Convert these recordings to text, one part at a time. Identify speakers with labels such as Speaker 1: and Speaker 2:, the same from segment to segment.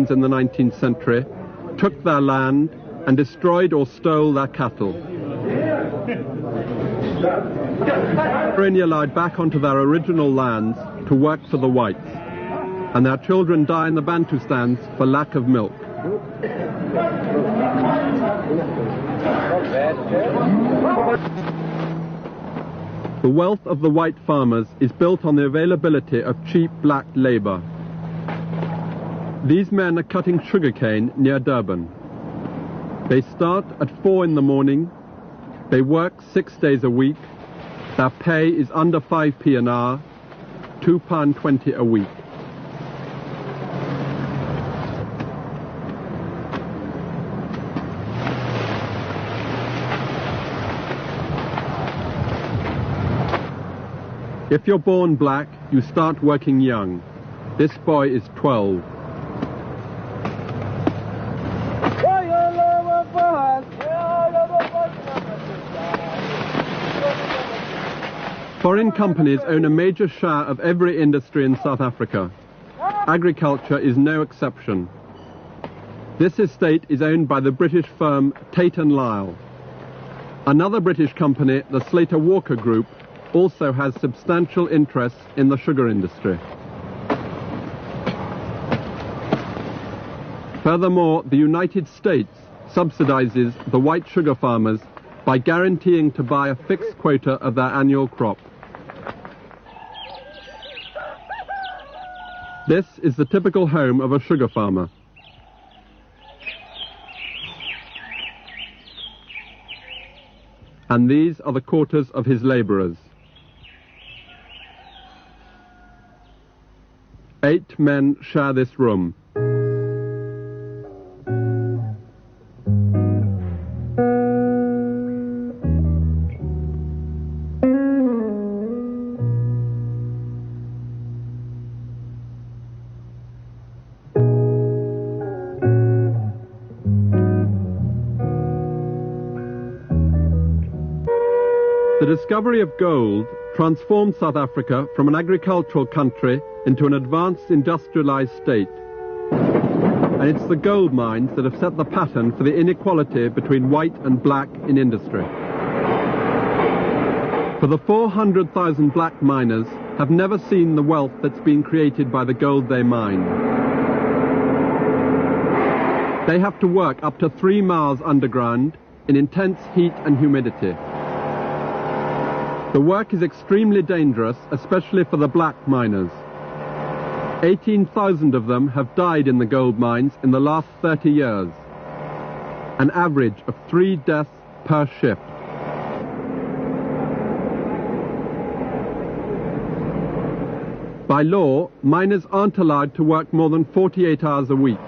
Speaker 1: Europeans in the 19th century took their land and destroyed or stole their cattle. They were only allowed back onto their original lands to work for the whites, and their children die in the Bantustans for lack of milk. The wealth of the white farmers is built on the availability of cheap black labor. These men are cutting sugarcane near Durban. They start at 4 in the morning, they work 6 days a week, their pay is under 5p an hour, £2.20 a week. If you're born black, you start working young. This boy is 12. Foreign companies own a major share of every industry in South Africa. Agriculture is no exception. This estate is owned by the British firm Tate & Lyle. Another British company, the Slater Walker Group, also has substantial interests in the sugar industry. Furthermore, the United States subsidizes the white sugar farmers by guaranteeing to buy a fixed quota of their annual crop. This is the typical home of a sugar farmer. And these are the quarters of his laborers. 8 men share this room. The discovery of gold transformed South Africa from an agricultural country into an advanced industrialized state. And it's the gold mines that have set the pattern for the inequality between white and black in industry. For the 400,000 black miners have never seen the wealth that's been created by the gold they mine. They have to work up to 3 miles underground in intense heat and humidity. The work is extremely dangerous, especially for the black miners. 18,000 of them have died in the gold mines in the last 30 years, an average of 3 deaths per shift. By law, miners aren't allowed to work more than 48 hours a week,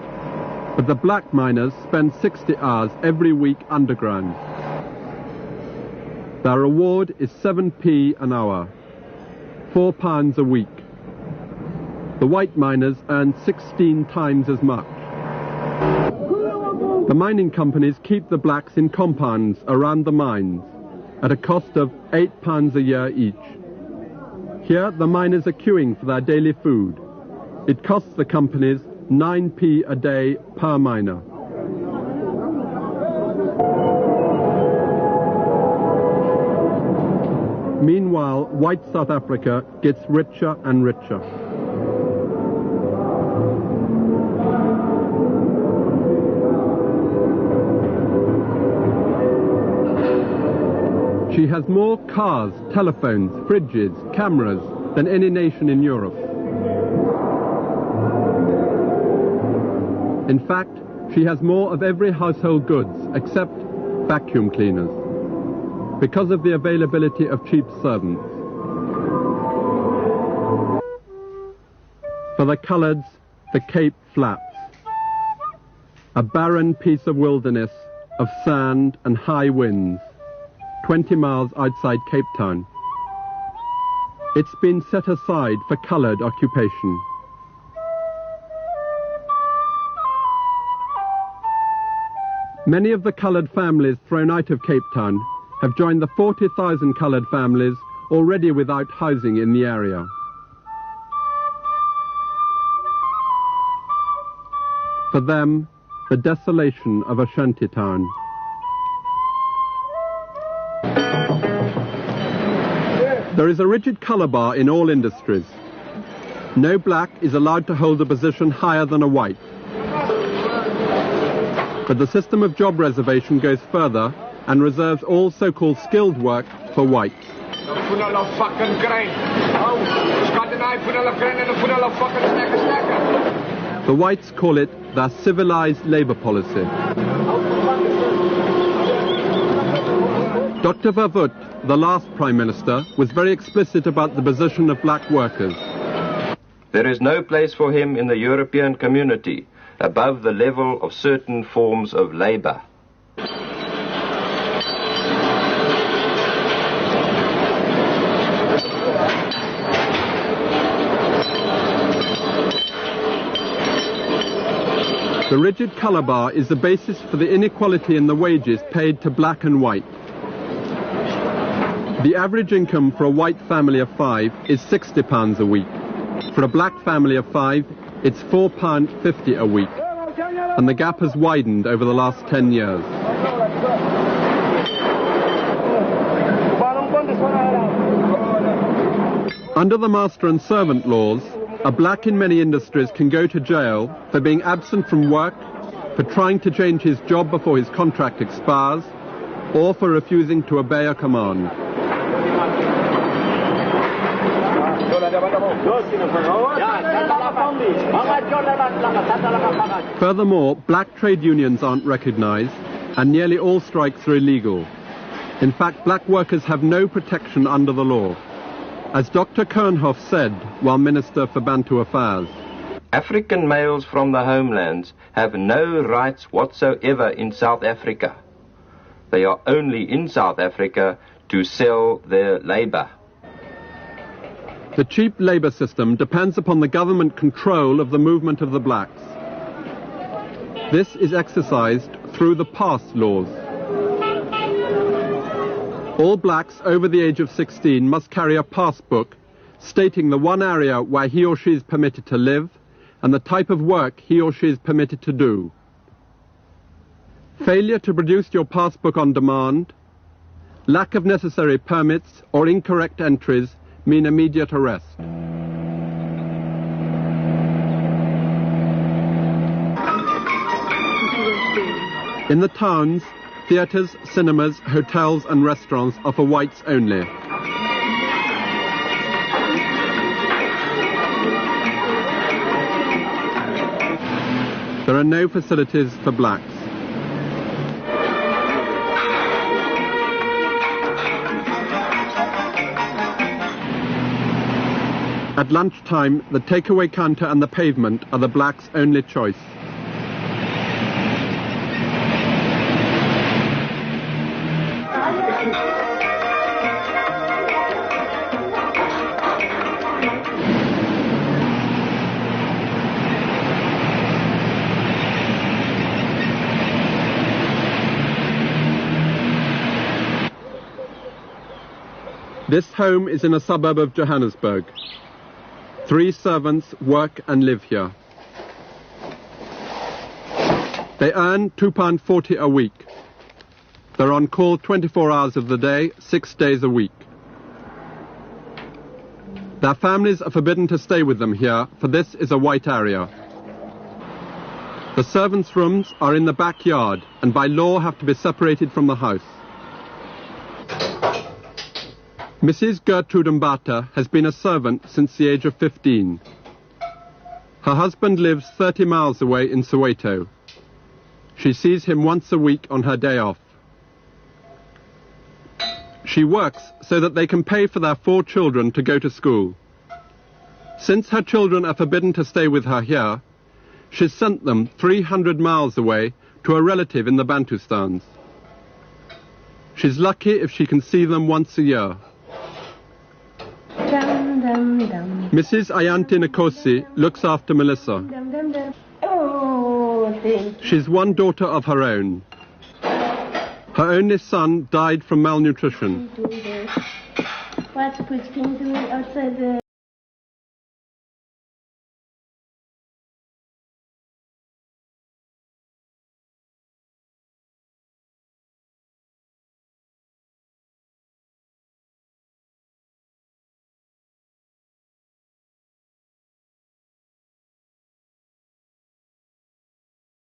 Speaker 1: but the black miners spend 60 hours every week underground. Their reward is 7p an hour, £4 a week. The white miners earn 16 times as much. The mining companies keep the blacks in compounds around the mines at a cost of £8 a year each. Here the miners are queuing for their daily food. It costs the companies 9p a day per miner. Meanwhile, white South Africa gets richer and richer. She has more cars, telephones, fridges, cameras than any nation in Europe. In fact, she has more of every household goods except vacuum cleaners, because of the availability of cheap servants. For the coloureds, the Cape Flats, a barren piece of wilderness of sand and high winds, 20 miles outside Cape Town. It's been set aside for coloured occupation. Many of the coloured families thrown out of Cape Town have joined the 40,000 coloured families already without housing in the area. For them, the desolation of a shanty town. There is a rigid colour bar in all industries. No black is allowed to hold a position higher than a white. But the system of job reservation goes further and reserves all so-called skilled work for whites. The whites call it their civilized labour policy. Dr. Verwoerd, the last Prime Minister, was very explicit about the position of black workers.
Speaker 2: There is no place for him in the European community above the level of certain forms of labour.
Speaker 1: The rigid colour bar is the basis for the inequality in the wages paid to black and white. The average income for a white family of 5 is £60 a week. For a black family of 5, it's £4.50 a week. And the gap has widened over the last 10 years. Under the master and servant laws, a black in many industries can go to jail for being absent from work, for trying to change his job before his contract expires, or for refusing to obey a command. Furthermore, black trade unions aren't recognized, and nearly all strikes are illegal. In fact, black workers have no protection under the law. As Dr. Kernhoff said while Minister for Bantu Affairs,
Speaker 2: African males from the homelands have no rights whatsoever in South Africa. They are only in South Africa to sell their labour.
Speaker 1: The cheap labour system depends upon the government control of the movement of the blacks. This is exercised through the pass laws. All blacks over the age of 16 must carry a pass book stating the one area where he or she is permitted to live and the type of work he or she is permitted to do. Failure to produce your pass book on demand, lack of necessary permits or incorrect entries mean immediate arrest. In the towns, theatres, cinemas, hotels and restaurants are for whites only. There are no facilities for blacks. At lunchtime, the takeaway counter and the pavement are the blacks' only choice. This home is in a suburb of Johannesburg. 3 servants work and live here. They earn £2.40 a week. They're on call 24 hours of the day, 6 days a week. Their families are forbidden to stay with them here, for this is a white area. The servants' rooms are in the backyard and by law have to be separated from the house. Mrs. Gertrude Mbata has been a servant since the age of 15. Her husband lives 30 miles away in Soweto. She sees him once a week on her day off. She works so that they can pay for their 4 children to go to school. Since her children are forbidden to stay with her here, she's sent them 300 miles away to a relative in the Bantustans. She's lucky if she can see them once a year. Mrs. Ayanti Nkosi looks after Melissa. She's one daughter of her own. Her only son died from malnutrition.